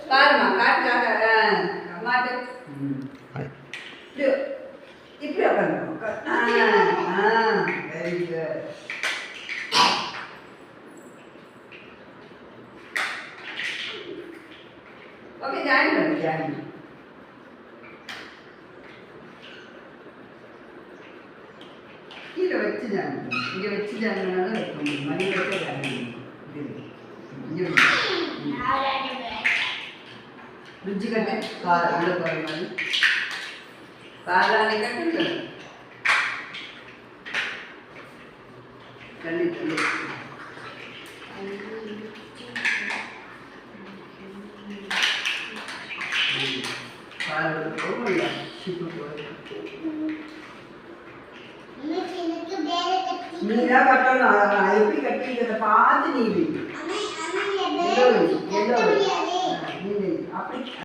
பாருமா காட்டுக்காக மாட்டு இப்படி வெரி குட். ஓகே ஜாயின் பண்ணு ஜாயின். கீழே வச்சு ஜாயின் இங்கே வச்சு ஜாயின் பண்ணாலும் வைக்க முடியும். மணி வச்சு ஜாயின் பண்ணணும். இங்கே ருச்சி கட்டு உள்ள போகிற மாதிரி காலானை கட்டு தள்ளி தள்ளி நீதான் கட்டணும். எப்படி கட்டிக்கிறத பார்த்து நீ அப்படி